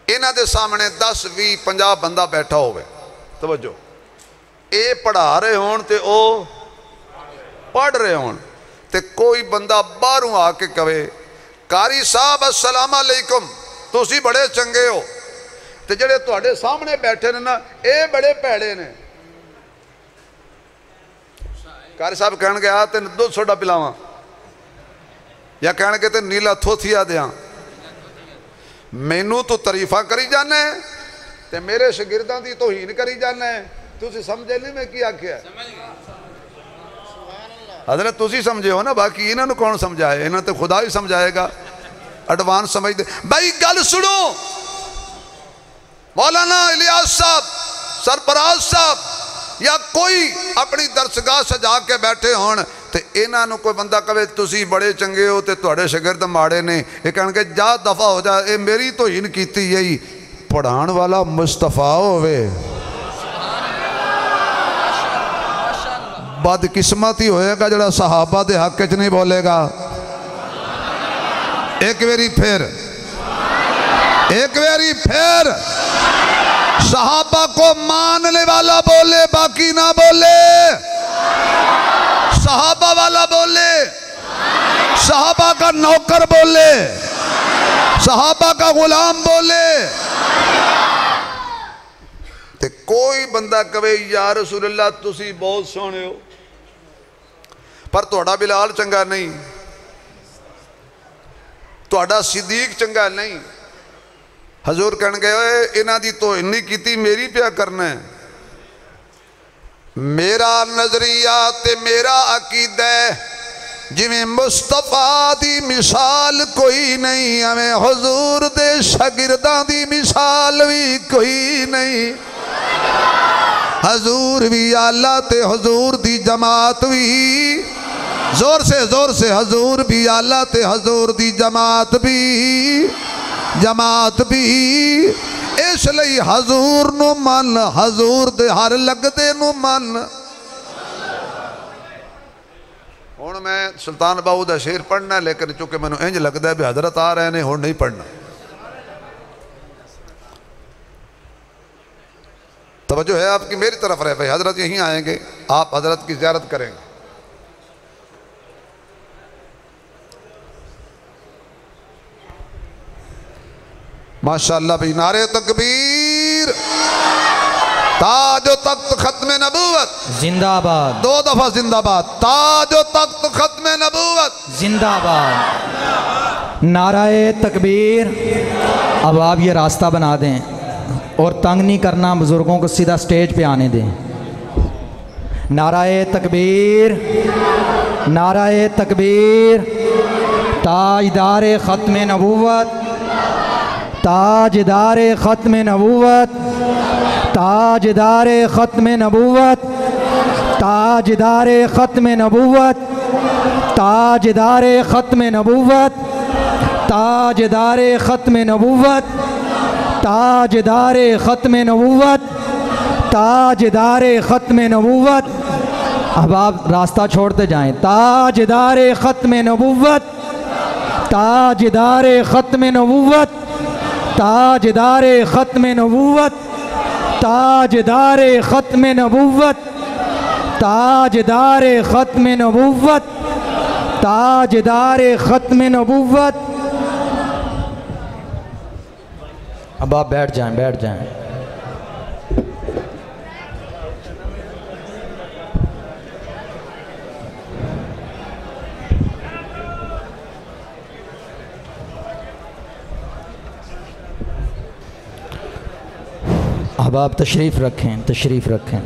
انہاں دے سامنے 10 20 50 بندہ بیٹھا ہوئے، توجہ، اے پڑھا رہے ہون تے او پڑھ رہے ہون، تے کوئی بندہ باہروں آ کے کہے قاری صاحب السلام علیکم، تسی بڑے چنگے ہو، تے جڑے تواڈے سامنے بیٹھے نے نا اے بڑے پیڑے نے، قاری صاحب کہن گے آتے دودھ سوڈا پلاواں، یا کہن گے تے نیلا تھوتھیا دیاں، مینوں تو تعریفاں کری جانا ہے تے میرے شاگرداں دی توہین کری جانا ہے، تسی سمجھے نہیں میں کی آکھیا ہے؟ حضرت تسی سمجھے ہو نا، باقی انہاں نو کون سمجھائے؟ انہاں تے خدا ہی سمجھائے گا، ایڈوانس سمجھ دے۔ بھائی گل سنو، مولانا الیاس صاحب، سرفراز صاحب یا کوئی اپنی درسگاہ سجا کے بیٹھے ہون تے انہاں نو کوئی بندہ کہے تسی بڑے چنگے ہو تے تواڈے شاگرد ماڑے نے، یہ کہن گے جا دفع ہو جا، اے میری توہین کیتی یہی پڑھان والا مصطفیٰ ہوئے، بد قسمتی ہوئے گا جڑا صحابہ دے حق وچ نہیں بولے گا۔ ایک ویری پھر صحابہ کو ماننے والا بولے، باقی نہ بولے، صحابہ والا بولے، صحابہ کا نوکر بولے، صحابہ کا غلام بولے، تے کوئی بندہ کہے یا رسول اللہ تسی بہت سونے ہو پر توڑا بلال چنگا نہیں، توڑا صدیق چنگا نہیں، حضور کہن گئے انہاں دی تو نہیں کیتی میری پیا کرنا ہے، میرا نظریہ تے میرا عقیدہ جویں مصطفیٰ دی مثال کوئی نہیں، ہمیں حضور دے شاگرداں دی مثال بھی کوئی نہیں، حضور بھی آلہ تے حضور دی جماعت بھی، زور سے حضور بھی آلہ تے حضور دی جماعت بھی، اس لئی حضور نو من، حضور دے ہر لگ دے نو من۔ ہون میں سلطان باہو دا شیر پڑھنا ہے لیکن چونکہ میں انج لگتا ہے بھی حضرت آ رہے ہیں ہون نہیں پڑھنا، توجہ ہے آپ کی میری طرف رہے بھائی، حضرت یہیں آئیں گے، آپ حضرت کی زیارت کریں گے۔ ماشاءاللہ بھائی، نعرہ تکبیر، تاج و تخت ختم نبوت زندہ آباد، 2 دفعہ زندہ آباد، تاج و تخت ختم نبوت زندہ آباد، نعرہ تکبیر۔ اب آپ یہ راستہ بنا دیں اور تنگ نہیں کرنا، بزرگوں کو سیدھا سٹیج پہ آنے دیں۔ نعرہ تکبیر، نعرہ تکبیر، تاجدار ختم نبوت، تاجدار ختم نبوت، تاجدار ختم نبوت، تاجدار ختم نبوت، تاجدار ختم نبوت، تاجدار ختم نبوت، تاجدار ختم نبوت، تاجدار ختم نبوت۔ اب آپ راستہ چھوڑتے جائیں، تاجدار ختم نبوت، تاجدار ختم نبوت، تاجدار ختم نبوت، تاجدار ختم نبوت، تاجدار ختم نبوت، تاجدار ختم نبوت۔ اب آپ بیٹھ جائیں۔ اب آپ تشریف رکھیں،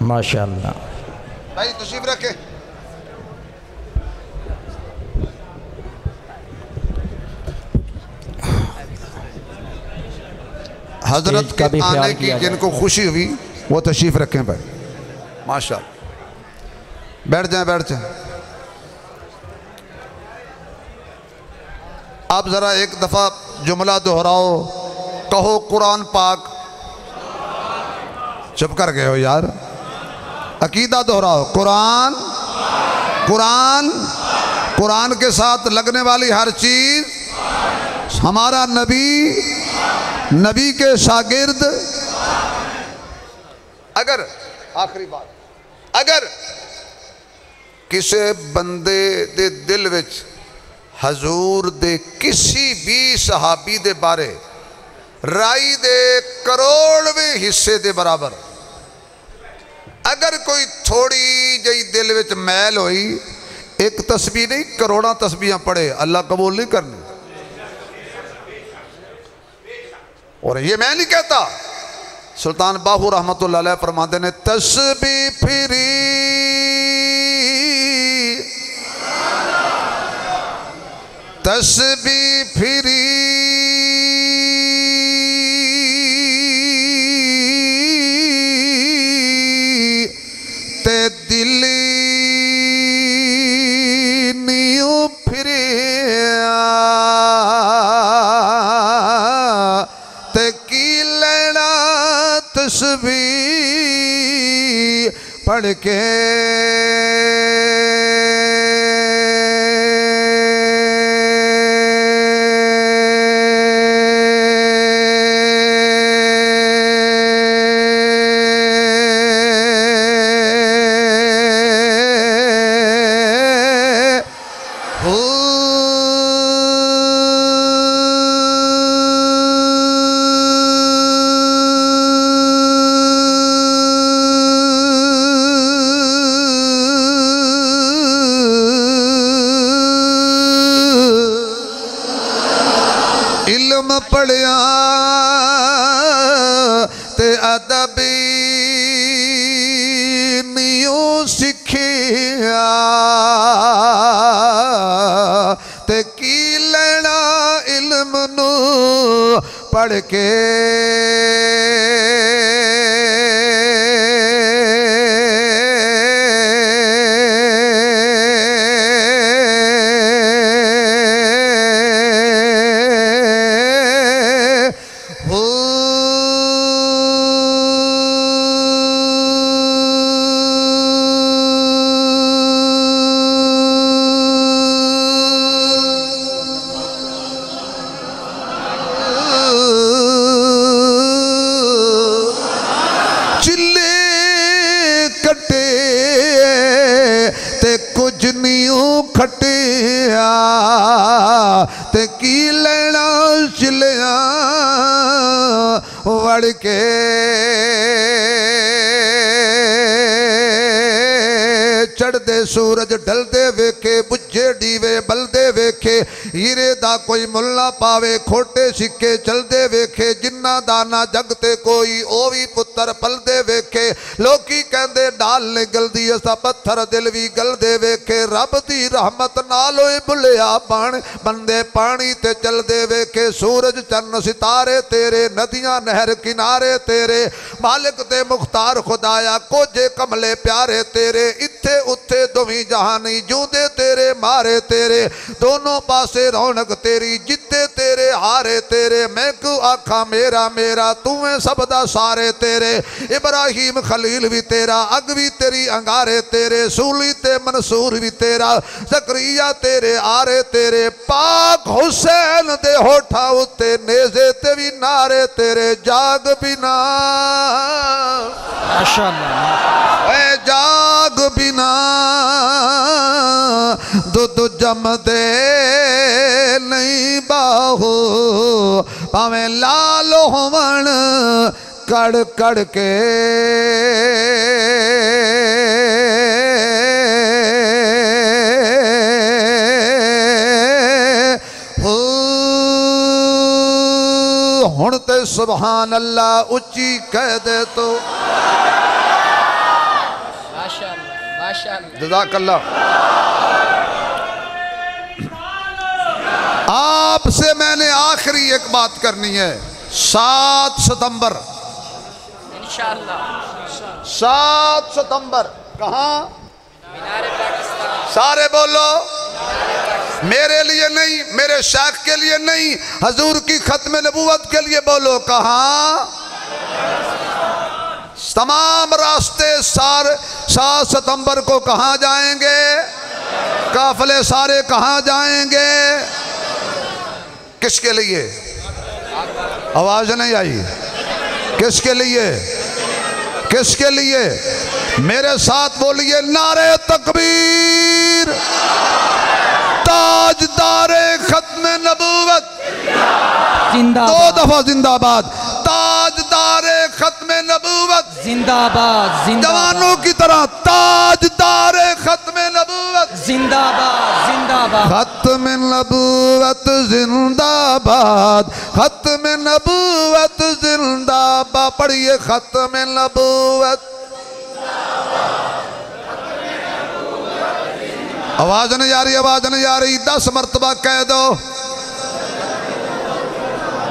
ماشاءاللہ بھائی تشریف رکھیں۔ حضرت کے آنے کی جن کو خوشی ہوئی وہ تشریف رکھیں بھائی، ماشاءاللہ، بیٹھ جائیں۔ آپ ذرا ایک دفعہ جملہ دہراؤ، کہو قرآن پاک، چپ کر گئے ہو یار، عقیدہ دہراؤ، قرآن کے ساتھ لگنے والی ہر چیز ہمارا نبی کے شاگرد اگر آخری بات اگر کسی بندے دے دل وچ حضور دے کسی بھی صحابی دے بارے رائی دے کروڑویں حصے دے برابر اگر کوئی تھوڑی جئی دل وچ میل ہوئی ایک تسبیح نہیں کروڑاں تسبیحاں پڑھے اللہ قبول نہیں کرنی اور یہ میں نہیں کہتا سلطان باہو رحمت اللہ علیہ فرماتے نے تسبیح پھری تسبیح پھری تے دلی نیو پھریا تے کی لینا تسبیح پڑھ کے علم پڑھیا تے ادبی نیوں سکھیا تے کی لینا علم نو پڑھ کے کھٹیا تے کی لینا چلیا وڑ کے چڑھ دے سورج ڈھل دے ویکھے بجھے ڈیوے بل دے ویکھے ہیرے دا کوئی ملا پاوے کھوٹے سکے چل دے ویکھے جنہ دانا جگتے کوئی اووی پتر پل دے ویکھے لوکی کہندے ڈال نے گل دی اسا پتھر دل وی گل دے ویکھے رب دی رحمت نالوئے بلیا بندے پانی تے چل دے ویکھے سورج چن ستارے تیرے ندیاں نہر کنارے تیرے مالک تے مختار خدایا کوجے کملے پیارے تیرے اتھے اتھے دویں جہانی جوندے تیرے مارے تیرے دونوں پاسے رونق تیری جتے تیرے ہارے تیرے میں کو آکھا میرا میرا تمہیں سب دا سارے تیرے ابراہیم خلیل بھی تیرا اگ بھی تیری انگارے تیرے سولی تے منصور بھی تیرا زکریہ تیرے آرے تیرے پاک حسین دے ہوٹھا اتے نیزے تے بھی نارے تیرے جاگ بنا ماشاءاللہ اے جاگ بنا دو جم دے نہیں باہو پاویں لالو ہون کڑ کڑ کے ہن تے سبحان اللہ اچھی کہہ دے تو ماشاءاللہ ماشاءاللہ جزاک اللہ آپ سے میں نے آخری ایک بات کرنی ہے 7 ستمبر انشاءاللہ 7 ستمبر کہاں مینار پاکستان سارے بولو میرے لیے نہیں میرے شیخ کے لیے نہیں حضور کی ختم نبوت کے لیے بولو کہاں تمام راستے 7 ستمبر کو کہاں جائیں گے قافلے سارے کہاں جائیں گے کس کے لیے؟ آواز نہیں آئی، کس کے لیے؟ کس کے لیے؟ میرے ساتھ بولیے نعرہ تکبیر، تاجدار ختم نبوت، زندہ دو باد، دفعہ زندہ باد، تاجدار ختم نبوت، زندہ باد، زندہ جوانوں باد، کی طرح تاجدار ختم نبوت، زندہ باد، زندہ باد، ختم نبوت زندہ باد، ختم نبوت زندہ باد، پڑھئے ختم نبوت، آواز نہیں آ رہی، آواز نہیں آ رہی، 10 مرتبہ کہہ دو،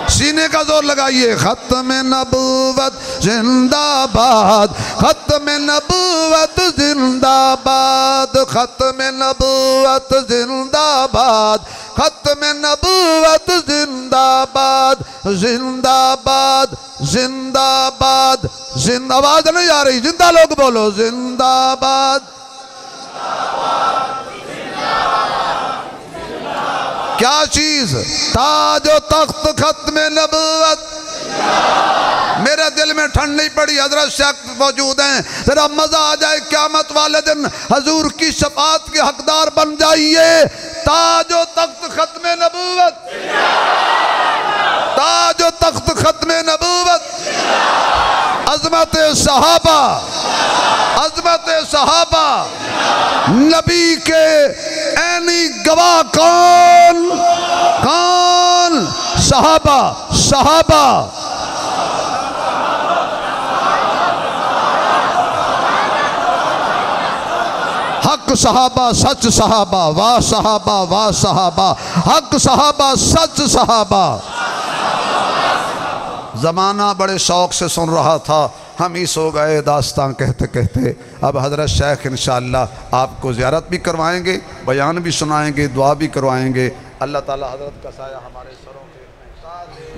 سینے کا زور لگائیے، ختم نبوت زندہ باد، ختم نبوت زندہ باد، ختم نبوت زندہ باد، ختم نبوت زندہ باد، زندہ باد، زندہ باد، زندہ، آواز نہیں آ رہی، زندہ لوگ بولو، زندہ باد، کیا چیز؟ تاج و تخت ختم نبوت، میرے دل میں ٹھنڈ نہیں پڑی، حضرت شیخ موجود ہیں، ذرا مزہ آ جائے، قیامت والے دن حضور کی شفاعت کے حقدار بن جائیے، تاج و تخت ختم نبوت، تاج و تخت ختم نبوت، عظمت صحابہ، عظمت صحابہ، نبی کے عینی گواہ کون؟ کون؟ صحابہ، صحابہ، حق صحابہ، سچ صحابہ، واہ صحابہ، واہ صحابہ، حق صحابہ، سچ صحابہ۔ زمانہ بڑے شوق سے سن رہا تھا، ہم ہی سو گئے داستان کہتے کہتے۔ اب حضرت شیخ انشاءاللہ آپ کو زیارت بھی کروائیں گے، بیان بھی سنائیں گے، دعا بھی کروائیں گے۔ اللہ تعالی حضرت کا سایہ ہمارے سروں کے آمین۔